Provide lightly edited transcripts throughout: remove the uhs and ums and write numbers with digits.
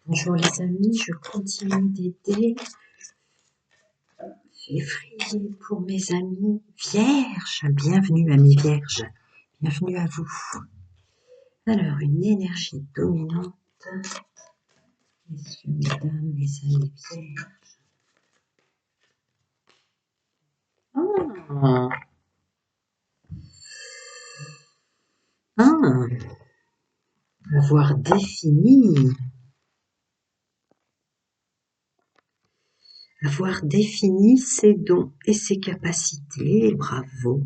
Bonjour les amis, je continue d'aider février pour mes amis vierges. Bienvenue amis vierges, bienvenue à vous. Alors une énergie dominante, messieurs, mesdames, les amis vierges. Avoir défini ses dons et ses capacités, bravo.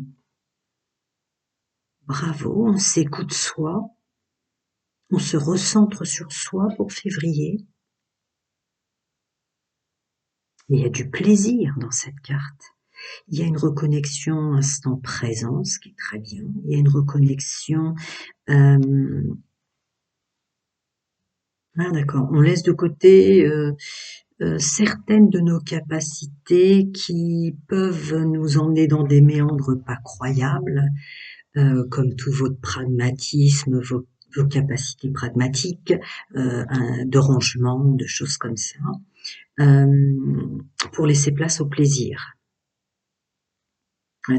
Bravo, on s'écoute soi, on se recentre sur soi pour février. Il y a du plaisir dans cette carte. Il y a une reconnexion instant présent, ce qui est très bien. Il y a une reconnexion... Ah d'accord, on laisse de côté certaines de nos capacités qui peuvent nous emmener dans des méandres pas croyables, comme tout votre pragmatisme, vos capacités pragmatiques, de rangement, de choses comme ça, pour laisser place au plaisir.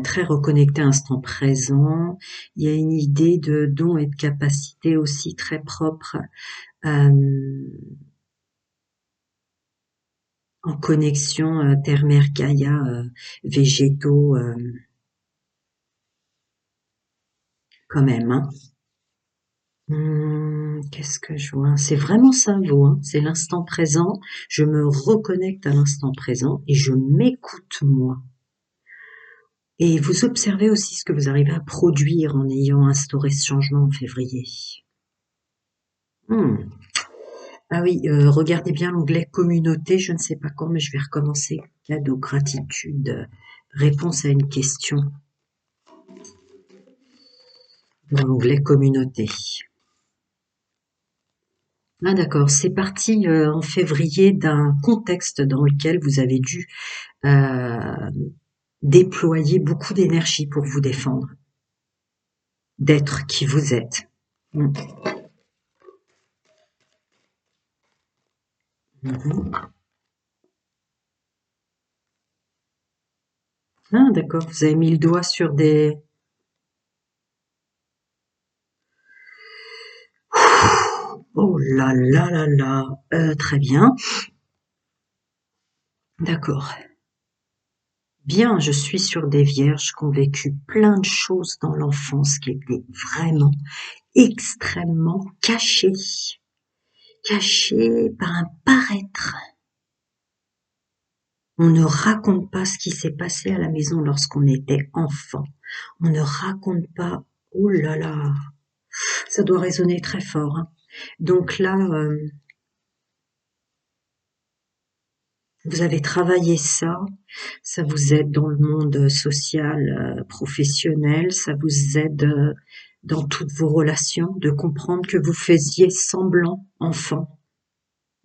Très reconnecté à l'instant présent. Il y a une idée de dons et de capacités aussi très propres, en connexion terre, mer, Gaïa, végétaux, quand même. Hein. Qu'est-ce que je vois? C'est vraiment ça, vous. Hein. C'est l'instant présent. Je me reconnecte à l'instant présent et je m'écoute moi. Et vous observez aussi ce que vous arrivez à produire en ayant instauré ce changement en février. Ah oui, regardez bien l'onglet communauté, je ne sais pas quand, mais je vais recommencer. Cadeau, gratitude, réponse à une question. Dans l'onglet communauté. Ah d'accord, c'est parti en février d'un contexte dans lequel vous avez dû déployer beaucoup d'énergie pour vous défendre, d'être qui vous êtes. Ah d'accord, vous avez mis le doigt sur des... Oh là là là là, très bien. D'accord. Bien, je suis sur des vierges qui ont vécu plein de choses dans l'enfance qui étaient vraiment extrêmement cachées. Cachées par un paraître. On ne raconte pas ce qui s'est passé à la maison lorsqu'on était enfant. On ne raconte pas, oh là là, ça doit résonner très fort. Hein. Donc là, vous avez travaillé ça, ça vous aide dans le monde social, professionnel, ça vous aide dans toutes vos relations, de comprendre que vous faisiez semblant, enfant,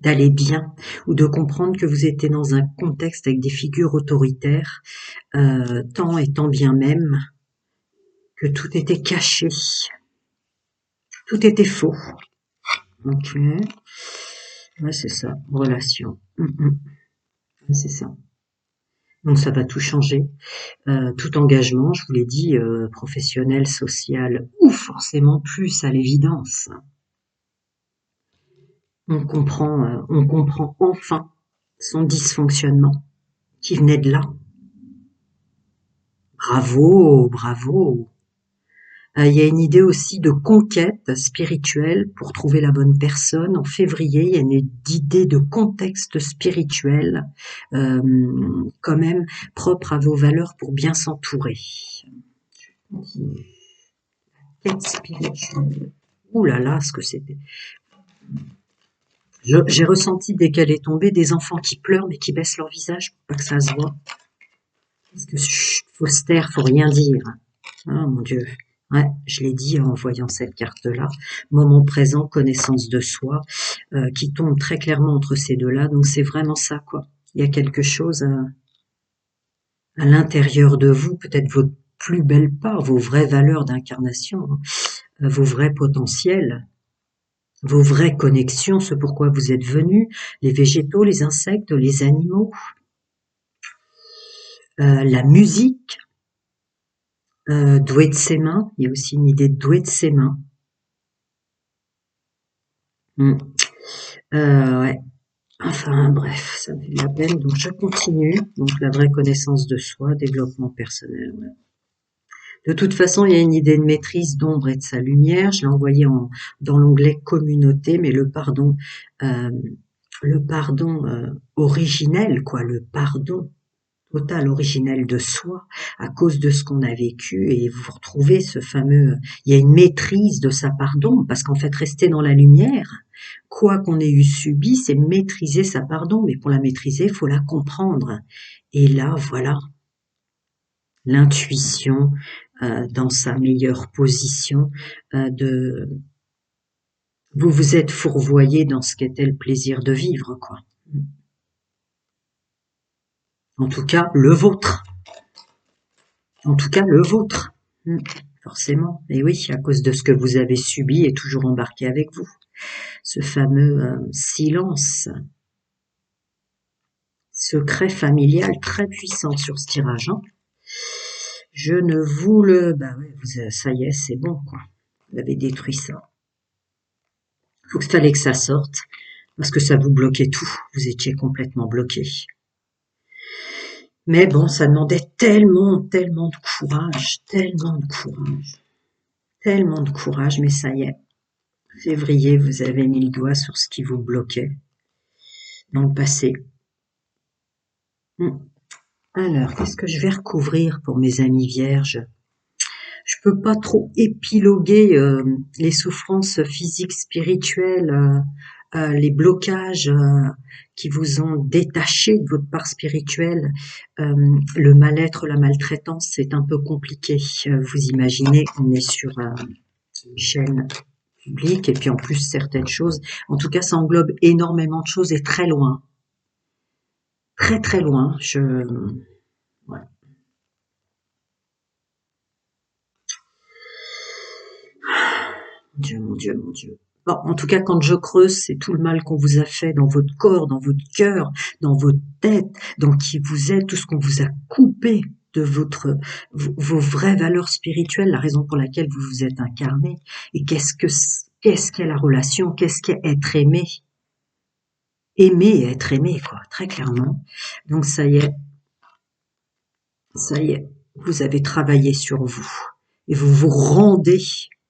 d'aller bien, ou de comprendre que vous étiez dans un contexte avec des figures autoritaires, tant et tant bien même que tout était caché, tout était faux. Ok, ouais, c'est ça, relation. C'est ça. Donc ça va tout changer. Tout engagement, je vous l'ai dit, professionnel, social ou forcément plus à l'évidence. On comprend enfin son dysfonctionnement qui venait de là. Bravo, bravo. Il y a une idée aussi de conquête spirituelle pour trouver la bonne personne. En février, il y a une idée de contexte spirituel, quand même propre à vos valeurs pour bien s'entourer. Quête spirituelle. Ouh là là, ce que c'était. J'ai ressenti dès qu'elle est tombée des enfants qui pleurent mais qui baissent leur visage pour pas que ça se voit. Parce que chut, faut se taire, faut rien dire. Ah mon Dieu. Ouais, je l'ai dit en voyant cette carte-là. Moment présent, connaissance de soi, qui tombe très clairement entre ces deux-là. Donc c'est vraiment ça, quoi. Il y a quelque chose à l'intérieur de vous, peut-être votre plus belle part, vos vraies valeurs d'incarnation, hein, vos vrais potentiels, vos vraies connexions, ce pourquoi vous êtes venu, les végétaux, les insectes, les animaux, la musique, doué de ses mains, il y a aussi une idée de doué de ses mains. Ouais. Enfin bref, ça me fait de la peine, donc je continue. Donc la vraie connaissance de soi, développement personnel. Ouais. De toute façon, il y a une idée de maîtrise d'ombre et de sa lumière. Je l'ai envoyé dans l'onglet communauté, mais euh, le pardon originel, quoi, le pardon total originel de soi à cause de ce qu'on a vécu, et vous retrouvez ce fameux, il y a une maîtrise de sa pardon, parce qu'en fait rester dans la lumière, quoi qu'on ait eu subi, c'est maîtriser sa pardon, mais pour la maîtriser, il faut la comprendre. Et là, voilà, l'intuition dans sa meilleure position, de vous vous êtes fourvoyé dans ce qu'était le plaisir de vivre, quoi. En tout cas, le vôtre. En tout cas, le vôtre. Forcément. Et oui, à cause de ce que vous avez subi et toujours embarqué avec vous. Ce fameux silence, secret familial très puissant sur ce tirage. Hein. Je ne vous le... Bah ouais, ça y est, c'est bon, quoi. Vous avez détruit ça. Il fallait que ça sorte, parce que ça vous bloquait tout. Vous étiez complètement bloqué. Mais bon, ça demandait tellement de courage, tellement de courage, mais ça y est. Février, vous avez mis le doigt sur ce qui vous bloquait dans le passé. Alors, qu'est-ce que je vais recouvrir pour mes amis vierges? Je peux pas trop épiloguer les souffrances physiques, spirituelles, les blocages qui vous ont détaché de votre part spirituelle, le mal-être, la maltraitance, c'est un peu compliqué. Vous imaginez, on est sur une chaîne publique, et puis en plus certaines choses, en tout cas ça englobe énormément de choses et très loin. Très très loin. Ouais. Mon Dieu, mon Dieu, mon Dieu. Bon, en tout cas, quand je creuse, c'est tout le mal qu'on vous a fait dans votre corps, dans votre cœur, dans votre tête, dans qui vous êtes, tout ce qu'on vous a coupé de vos vraies valeurs spirituelles, la raison pour laquelle vous vous êtes incarné. Et qu'est-ce qu'est la relation? Qu'est-ce qu'est être aimé? Aimer et être aimé, quoi, très clairement. Donc ça y est, vous avez travaillé sur vous. Et vous vous rendez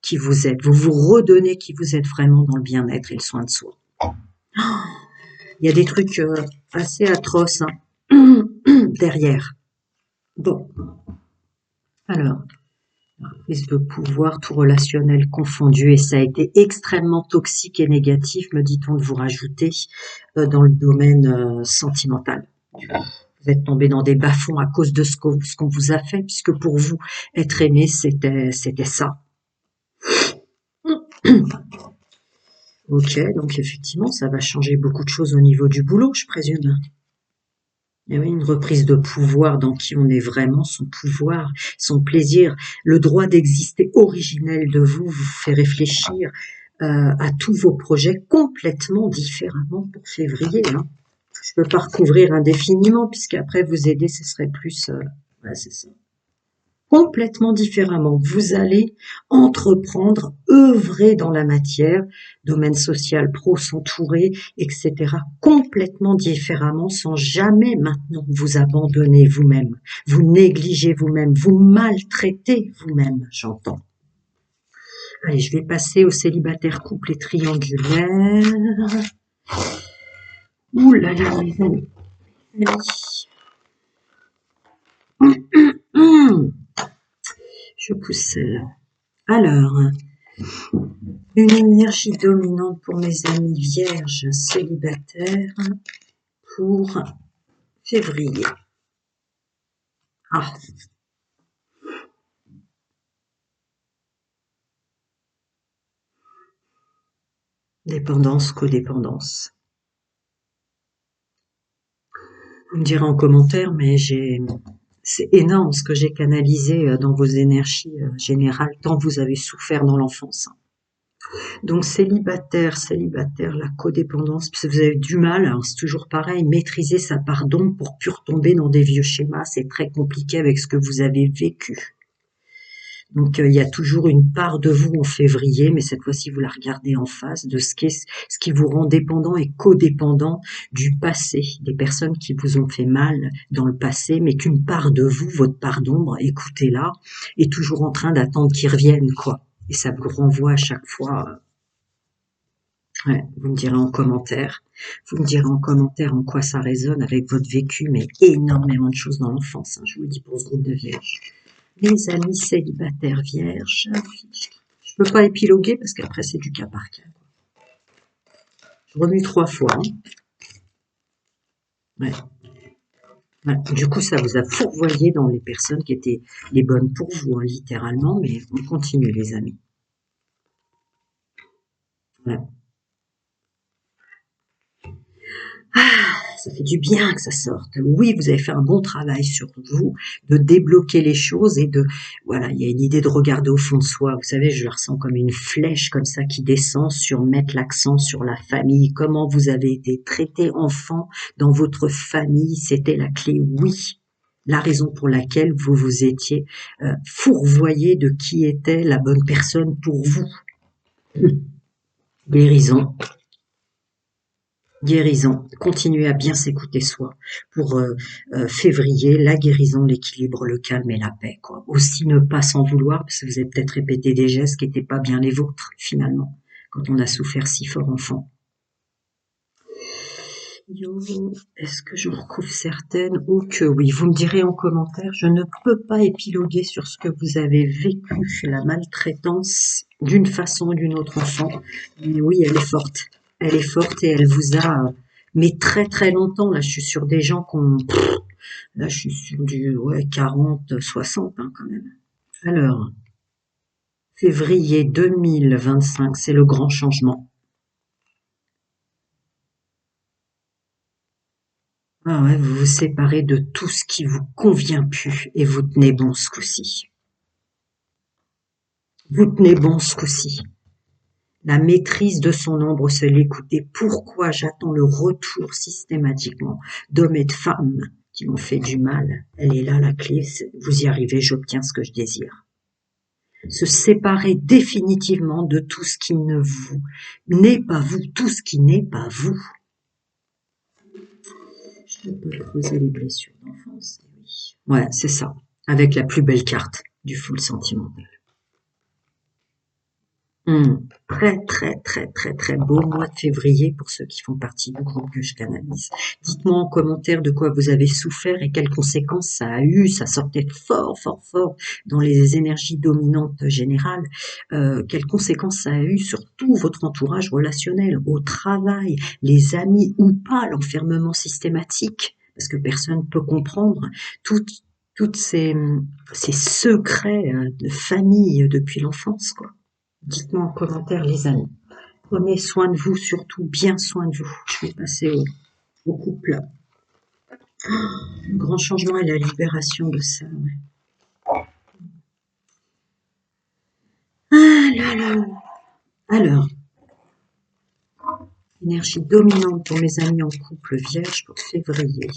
qui vous êtes. Vous vous redonnez qui vous êtes vraiment dans le bien-être et le soin de soi. Il y a des trucs assez atroces derrière. Bon. Alors, prise de pouvoir, tout relationnel confondu, et ça a été extrêmement toxique et négatif, me dit-on, de vous rajouter dans le domaine sentimental. Vous êtes tombé dans des bas-fonds à cause de ce qu'on vous a fait, puisque pour vous, être aimé, c'était ça. Ok, donc effectivement, ça va changer beaucoup de choses au niveau du boulot, je présume. Et oui, une reprise de pouvoir dans qui on est vraiment, son pouvoir, son plaisir, le droit d'exister originel de vous fait réfléchir à tous vos projets complètement différemment pour février. Hein. Je peux pas recouvrir indéfiniment, puisqu'après vous aider, ce serait plus... ouais, c'est ça. Complètement différemment. Vous allez entreprendre, œuvrer dans la matière, domaine social, pro, s'entourer, etc. Complètement différemment, sans jamais maintenant vous abandonner vous-même, vous négliger vous-même, vous maltraiter vous-même, j'entends. Allez, je vais passer aux célibataires, couples et triangulaires. Ouh là là, les amis. Je pousse celle-là. Alors, une énergie dominante pour mes amis vierges célibataires pour février. Ah. Dépendance, codépendance. Vous me direz en commentaire, mais c'est énorme ce que j'ai canalisé dans vos énergies générales, tant vous avez souffert dans l'enfance. Donc célibataire, célibataire, la codépendance, parce que vous avez du mal, alors c'est toujours pareil, maîtriser sa part d'ombre pour plus retomber dans des vieux schémas, c'est très compliqué avec ce que vous avez vécu. Donc il y a toujours une part de vous en février, mais cette fois-ci vous la regardez en face de ce qui vous rend dépendant et codépendant du passé, des personnes qui vous ont fait mal dans le passé, mais qu'une part de vous, votre part d'ombre, écoutez-la, est toujours en train d'attendre qu'ils reviennent, quoi. Et ça vous renvoie à chaque fois. Ouais, vous me direz en commentaire. Vous me direz en commentaire en quoi ça résonne avec votre vécu, mais énormément de choses dans l'enfance, hein, je vous le dis pour ce groupe de vierges. Les amis célibataires vierges, je peux pas épiloguer parce qu'après c'est du cas par cas. Je remue 3 fois. Hein. Ouais. Ouais. Du coup, ça vous a fourvoyé dans les personnes qui étaient les bonnes pour vous, hein, littéralement, mais on continue les amis. Ouais. Ça fait du bien que ça sorte. Oui, vous avez fait un bon travail sur vous, de débloquer les choses et de, voilà, il y a une idée de regarder au fond de soi. Vous savez, je le ressens comme une flèche comme ça qui descend sur mettre l'accent sur la famille. Comment vous avez été traité enfant dans votre famille, c'était la clé, oui. La raison pour laquelle vous vous étiez fourvoyé de qui était la bonne personne pour vous. Guérison. Guérison, continuez à bien s'écouter soi. Pour février, la guérison, l'équilibre, le calme et la paix. Quoi. Aussi ne pas s'en vouloir, parce que vous avez peut-être répété des gestes qui n'étaient pas bien les vôtres, finalement, quand on a souffert si fort enfant. Yo, est-ce que j'en retrouve certaines? Oh que oui, vous me direz en commentaire, je ne peux pas épiloguer sur ce que vous avez vécu, la maltraitance, d'une façon ou d'une autre enfant. Mais oui, elle est forte. Elle est forte et elle vous a, mais très très longtemps, là je suis sur des gens qui ont, là je suis sur du 40, 60 hein, quand même. Alors, février 2025, c'est le grand changement. Ah ouais, vous vous séparez de tout ce qui vous convient plus et vous tenez bon ce coup-ci. Vous tenez bon ce coup-ci. La maîtrise de son ombre, c'est l'écouter. Pourquoi j'attends le retour systématiquement d'hommes et de femmes qui m'ont fait du mal? Elle est là la clé, vous y arrivez, j'obtiens ce que je désire. Se séparer définitivement de tout ce qui ne vous n'est pas vous, tout ce qui n'est pas vous. Je peux creuser les blessures d'enfance, oui. Ouais, c'est ça. Avec la plus belle carte du full sentimental. Très très très très très beau mois de février pour ceux qui font partie du groupe que je canalise. Dites-moi en commentaire de quoi vous avez souffert et quelles conséquences ça a eu. Ça sortait fort fort fort dans les énergies dominantes générales. Quelles conséquences ça a eu sur tout votre entourage relationnel, au travail, les amis ou pas, l'enfermement systématique, parce que personne ne peut comprendre toutes ces secrets de famille depuis l'enfance, quoi. Dites-moi en commentaire les amis. Prenez soin de vous, surtout bien soin de vous. Je vais passer au couple. Le grand changement et la libération de ça. Ouais. Ah là là. Alors, énergie dominante pour mes amis en couple vierge pour février.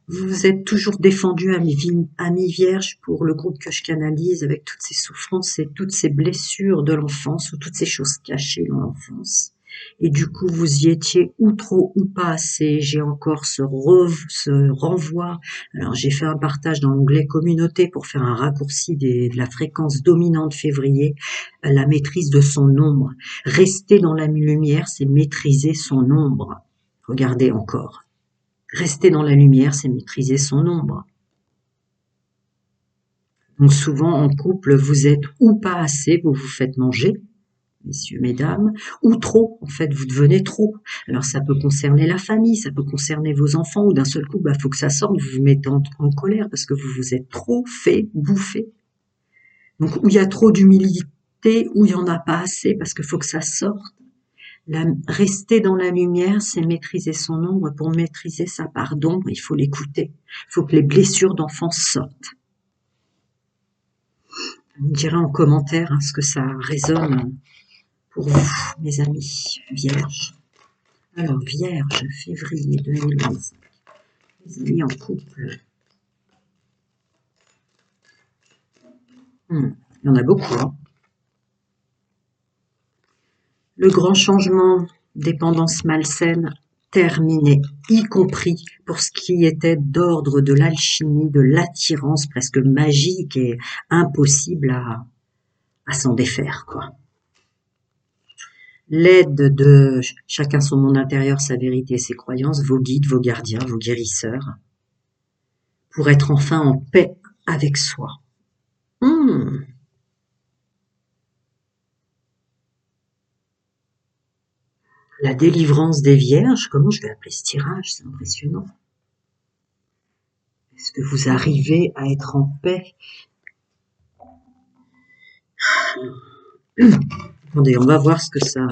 Vous vous êtes toujours défendu, amis vierges, pour le groupe que je canalise, avec toutes ces souffrances et toutes ces blessures de l'enfance, ou toutes ces choses cachées dans l'enfance. Et du coup, vous y étiez ou trop ou pas assez. J'ai encore ce renvoi. Alors, j'ai fait un partage dans l'onglet communauté pour faire un raccourci de la fréquence dominante février, la maîtrise de son ombre. Rester dans la lumière, c'est maîtriser son ombre. Regardez encore. Rester dans la lumière, c'est maîtriser son ombre. Donc souvent en couple, vous êtes ou pas assez, vous vous faites manger, messieurs, mesdames, ou trop, en fait, vous devenez trop. Alors ça peut concerner la famille, ça peut concerner vos enfants, ou d'un seul coup, faut que ça sorte, vous vous mettez en colère parce que vous vous êtes trop fait bouffer. Donc où il y a trop d'humilité, où il y en a pas assez parce qu'il faut que ça sorte. Rester dans la lumière, c'est maîtriser son ombre. Pour maîtriser sa part d'ombre, il faut l'écouter. Il faut que les blessures d'enfance sortent. Vous me direz en commentaire ce que ça résonne pour vous, mes amis vierges. Alors, vierge, février 2011. Les amis en couple. Il y en a beaucoup. Le grand changement, dépendance malsaine, terminé, y compris pour ce qui était d'ordre de l'alchimie, de l'attirance presque magique et impossible à s'en défaire, quoi. L'aide de chacun son monde intérieur, sa vérité, ses croyances, vos guides, vos gardiens, vos guérisseurs, pour être enfin en paix avec soi. La délivrance des vierges, comment je vais appeler ce tirage, c'est impressionnant. Est-ce que vous arrivez à être en paix? Attendez, on va voir ce que ça...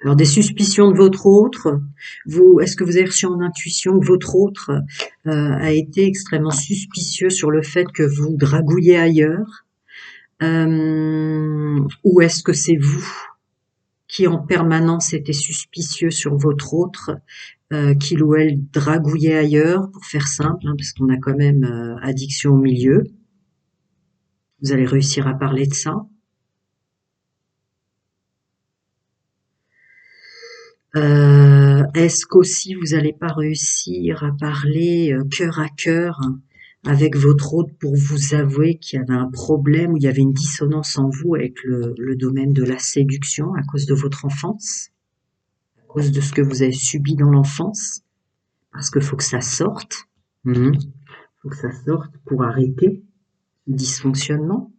Alors, des suspicions de votre autre, est-ce que vous avez reçu en intuition que votre autre a été extrêmement suspicieux sur le fait que vous dragouillez ailleurs, ou est-ce que c'est vous qui en permanence était suspicieux sur votre autre, qu'il ou elle dragouillait ailleurs, pour faire simple, parce qu'on a quand même addiction au milieu. Vous allez réussir à parler de ça. Est-ce qu'aussi vous n'allez pas réussir à parler cœur à cœur avec votre autre pour vous avouer qu'il y avait un problème, où il y avait une dissonance en vous avec le domaine de la séduction à cause de votre enfance, à cause de ce que vous avez subi dans l'enfance, parce qu'il faut que ça sorte. Faut que ça sorte pour arrêter le dysfonctionnement.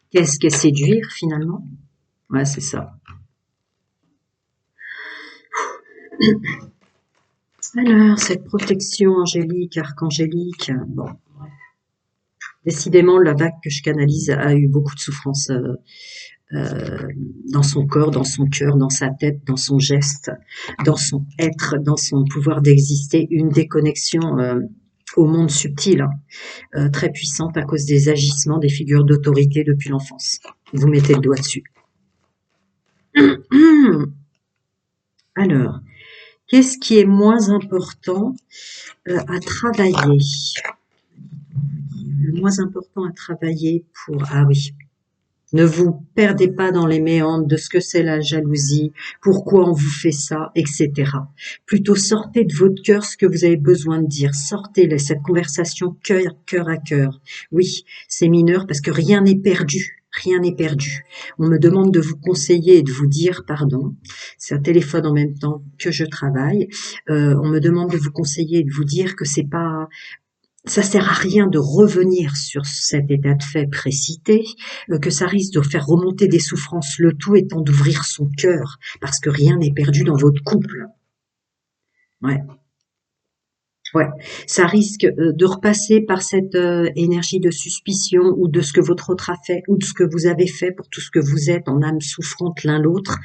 Qu'est-ce qu'est séduire finalement? Ouais, c'est ça. Alors, cette protection angélique, archangélique, bon, décidément, la vague que je canalise a eu beaucoup de souffrance dans son corps, dans son cœur, dans sa tête, dans son geste, dans son être, dans son pouvoir d'exister, une déconnexion au monde subtil, très puissante à cause des agissements des figures d'autorité depuis l'enfance. Vous mettez le doigt dessus. Alors, qu'est-ce qui est moins important à travailler? Le moins important à travailler pour... Ah oui. Ne vous perdez pas dans les méandres de ce que c'est la jalousie, pourquoi on vous fait ça, etc. Plutôt sortez de votre cœur ce que vous avez besoin de dire. Sortez cette conversation cœur à cœur. Oui, c'est mineur parce que rien n'est perdu. Rien n'est perdu. On me demande de vous conseiller et de vous dire pardon. C'est un téléphone en même temps que je travaille. On me demande de vous conseiller et de vous dire que c'est pas... Ça sert à rien de revenir sur cet état de fait précité, que ça risque de faire remonter des souffrances, le tout étant d'ouvrir son cœur, parce que rien n'est perdu dans votre couple. Ouais. Ça risque de repasser par cette énergie de suspicion, ou de ce que votre autre a fait, ou de ce que vous avez fait pour tout ce que vous êtes en âme souffrante l'un l'autre.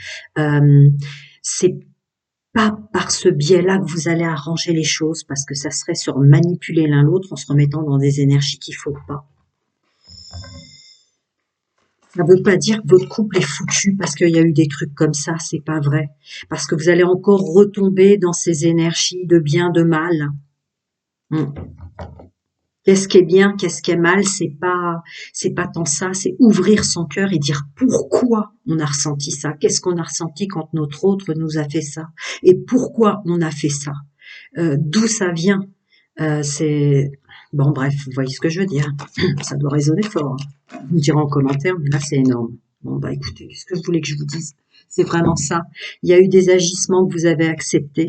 C'est pas par ce biais-là que vous allez arranger les choses, parce que ça serait sur manipuler l'un l'autre en se remettant dans des énergies qu'il faut pas. Ça veut pas dire que votre couple est foutu parce qu'il y a eu des trucs comme ça, c'est pas vrai. Parce que vous allez encore retomber dans ces énergies de bien, de mal. Qu'est-ce qui est bien, qu'est-ce qui est mal, c'est pas tant ça, c'est ouvrir son cœur et dire pourquoi on a ressenti ça, qu'est-ce qu'on a ressenti quand notre autre nous a fait ça, et pourquoi on a fait ça, d'où ça vient, c'est... Bon, bref, vous voyez ce que je veux dire, ça doit résonner fort, hein. Vous me direz en commentaire, mais là c'est énorme. Bon, bah écoutez, qu'est-ce que vous voulez que je vous dise? C'est vraiment ça. Il y a eu des agissements que vous avez acceptés.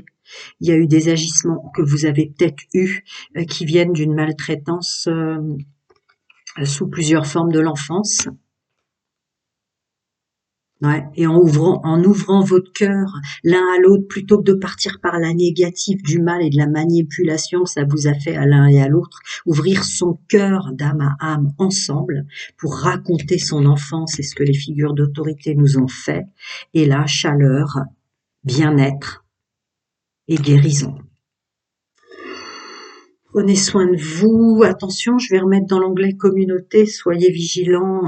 Il y a eu des agissements que vous avez peut-être eus qui viennent d'une maltraitance sous plusieurs formes de l'enfance. Ouais. Et en ouvrant votre cœur l'un à l'autre, plutôt que de partir par la négative du mal et de la manipulation que ça vous a fait à l'un et à l'autre, ouvrir son cœur d'âme à âme ensemble pour raconter son enfance et ce que les figures d'autorité nous ont fait. Et là, chaleur, bien-être et guérison. Prenez soin de vous. Attention, je vais remettre dans l'onglet communauté. Soyez vigilants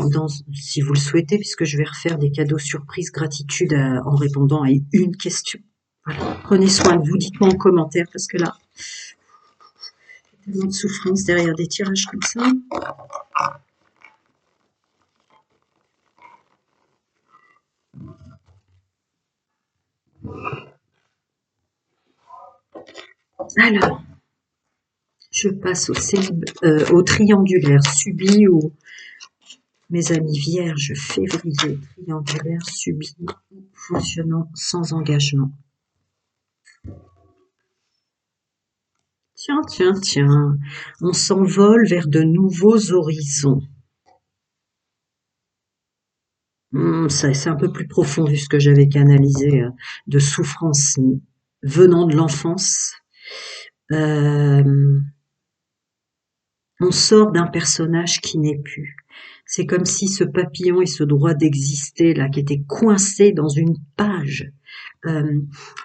si vous le souhaitez, puisque je vais refaire des cadeaux surprises gratitude en répondant à une question. Voilà. Prenez soin de vous. Dites-moi en commentaire, parce que là, il y a tellement de souffrance derrière des tirages comme ça. Alors, je passe au triangulaire subi ou mes amis vierges, février, triangulaire subi, fonctionnant sans engagement. Tiens, tiens, tiens, on s'envole vers de nouveaux horizons. C'est un peu plus profond vu ce que j'avais canalisé de souffrance venant de l'enfance. On sort d'un personnage qui n'est plus. C'est comme si ce papillon et ce droit d'exister là, qui était coincé dans une page,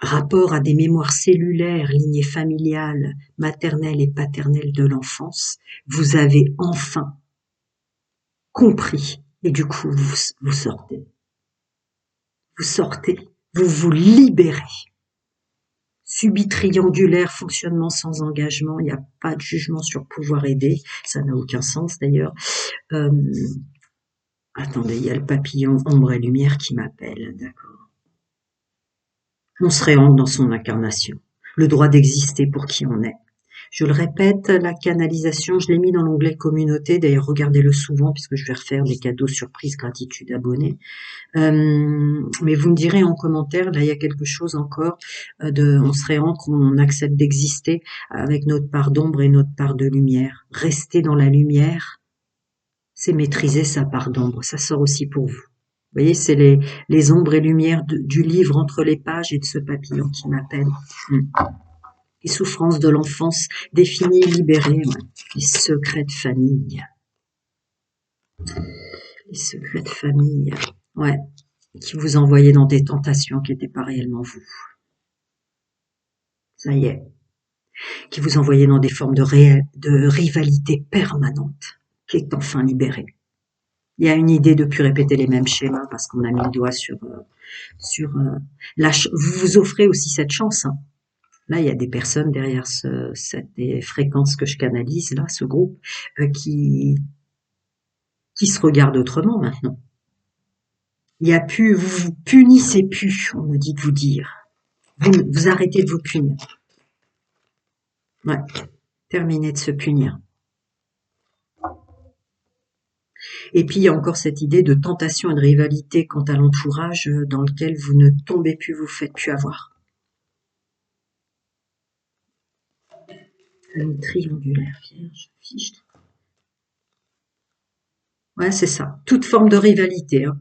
rapport à des mémoires cellulaires, lignée familiale, maternelle et paternelle de l'enfance, vous avez enfin compris. Et du coup, vous sortez. Vous sortez. Vous vous libérez. Subi triangulaire, fonctionnement sans engagement, il n'y a pas de jugement sur pouvoir aider, ça n'a aucun sens d'ailleurs. Attendez, il y a le papillon ombre et lumière qui m'appelle, d'accord. On se réancre dans son incarnation, le droit d'exister pour qui on est. Je le répète, la canalisation, je l'ai mis dans l'onglet communauté, d'ailleurs regardez-le souvent puisque je vais refaire des cadeaux surprises gratitude abonnés. Mais vous me direz en commentaire, là il y a quelque chose encore, on se réancre, on accepte d'exister avec notre part d'ombre et notre part de lumière. Rester dans la lumière, c'est maîtriser sa part d'ombre, ça sort aussi pour vous. Vous voyez, c'est les ombres et lumières du livre entre les pages et de ce papillon qui m'appelle. Les souffrances de l'enfance définies, libérées, ouais. Les secrets de famille. Les secrets de famille, ouais, qui vous envoyaient dans des tentations qui n'étaient pas réellement vous. Ça y est. Qui vous envoyaient dans des formes de rivalité permanente, qui est enfin libérée. Il y a une idée de plus répéter les mêmes schémas parce qu'on a mis le doigt sur vous vous offrez aussi cette chance, hein. Là, il y a des personnes derrière des fréquences que je canalise, là, ce groupe, qui se regardent autrement maintenant. Il y a plus, vous vous punissez plus, on me dit de vous dire. Vous arrêtez de vous punir. Ouais, terminez de se punir. Et puis, il y a encore cette idée de tentation et de rivalité quant à l'entourage dans lequel vous ne tombez plus, vous faites plus avoir. Une triangulaire vierge, fiche. Ouais, c'est ça. Toute forme de rivalité, hein.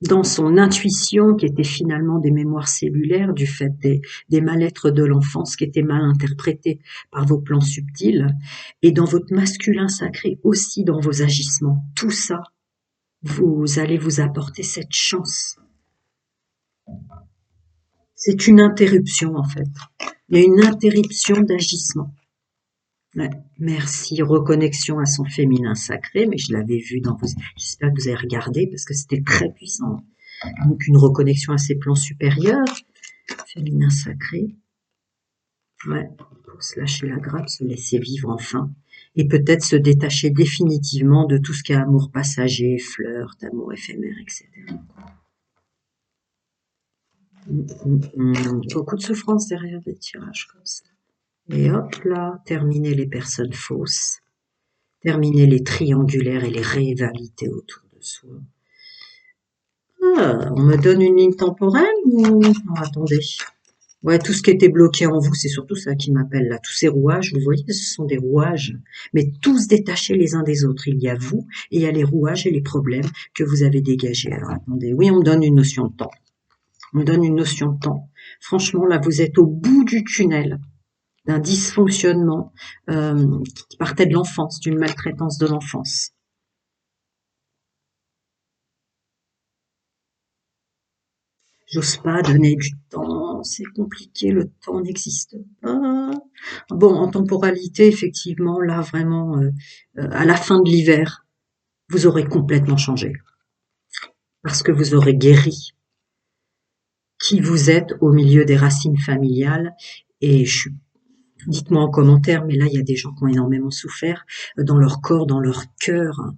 Dans son intuition, qui était finalement des mémoires cellulaires, du fait des mal-être de l'enfance qui étaient mal interprétés par vos plans subtils, et dans votre masculin sacré aussi dans vos agissements. Tout ça, vous allez vous apporter cette chance. C'est une interruption en fait. Il y a une interruption d'agissement. Ouais, merci, reconnexion à son féminin sacré, mais je l'avais vu dans vos... J'espère que vous avez regardé parce que c'était très puissant. Donc une reconnexion à ses plans supérieurs, féminin sacré. Ouais, pour se lâcher la grappe, se laisser vivre enfin. Et peut-être se détacher définitivement de tout ce qui est amour passager, flirt, amour éphémère, etc. Beaucoup de souffrance derrière des tirages comme ça. Et hop là, terminer les personnes fausses. Terminer les triangulaires et les rivalités autour de soi. Ah, on me donne une ligne temporelle ou... Non, attendez. Ouais, tout ce qui était bloqué en vous, c'est surtout ça qui m'appelle là. Tous ces rouages, vous voyez, ce sont des rouages, mais tous détachés les uns des autres. Il y a vous et il y a les rouages et les problèmes que vous avez dégagés. Alors attendez, oui, on me donne une notion de temps. On me donne une notion de temps. Franchement, là, vous êtes au bout du tunnel d'un dysfonctionnement qui partait de l'enfance, d'une maltraitance de l'enfance. J'ose pas donner du temps, c'est compliqué, le temps n'existe pas. Bon, en temporalité, effectivement, là, vraiment, à la fin de l'hiver, vous aurez complètement changé. Parce que vous aurez guéri qui vous êtes au milieu des racines familiales. Et dites-moi en commentaire, mais là, il y a des gens qui ont énormément souffert dans leur corps, dans leur cœur, hein,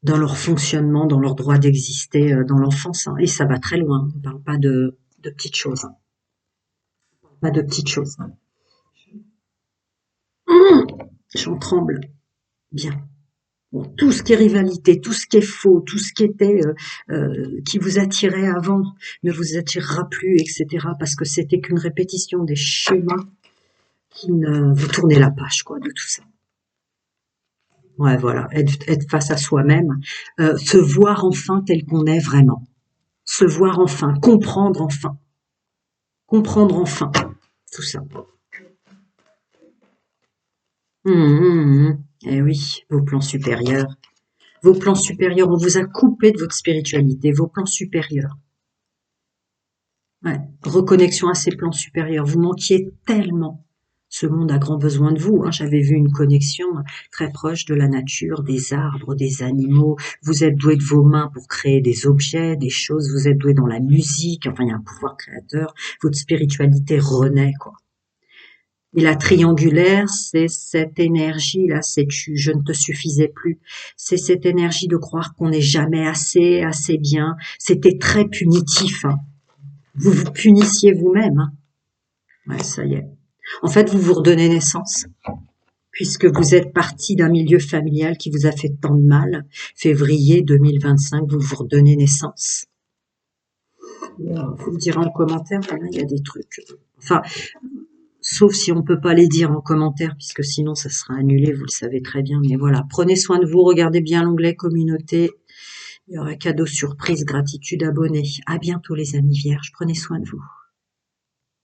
dans leur fonctionnement, dans leur droit d'exister dans l'enfance. Hein. Et ça va très loin. On ne parle pas de petites choses. Hein. Pas de petites choses. Hein. J'en tremble. Bien. Bon, tout ce qui est rivalité, tout ce qui est faux, tout ce qui était qui vous attirait avant ne vous attirera plus, etc. Parce que c'était qu'une répétition des schémas qui ne vous tournez la page, quoi, de tout ça. Ouais, voilà, être face à soi-même, se voir enfin tel qu'on est vraiment, se voir enfin, comprendre enfin, tout ça. Eh oui, vos plans supérieurs, on vous a coupé de votre spiritualité, vos plans supérieurs. Ouais, reconnexion à ces plans supérieurs. Vous manquiez tellement. Ce monde a grand besoin de vous. Hein. J'avais vu une connexion très proche de la nature, des arbres, des animaux. Vous êtes doué de vos mains pour créer des objets, des choses. Vous êtes doué dans la musique. Enfin, il y a un pouvoir créateur. Votre spiritualité renaît, quoi. Et la triangulaire, c'est cette énergie-là, c'est je ne te suffisais plus. C'est cette énergie de croire qu'on n'est jamais assez, assez bien. C'était très punitif. Hein. Vous vous punissiez vous-même. Hein. Ouais, ça y est. En fait, vous vous redonnez naissance, puisque vous êtes parti d'un milieu familial qui vous a fait tant de mal. Février 2025, vous vous redonnez naissance. Vous me direz en commentaire, là, il y a des trucs. Enfin, sauf si on peut pas les dire en commentaire, puisque sinon ça sera annulé, vous le savez très bien. Mais voilà, prenez soin de vous, regardez bien l'onglet communauté. Il y aura cadeau surprise, gratitude, abonné. À bientôt les amis vierges, prenez soin de vous.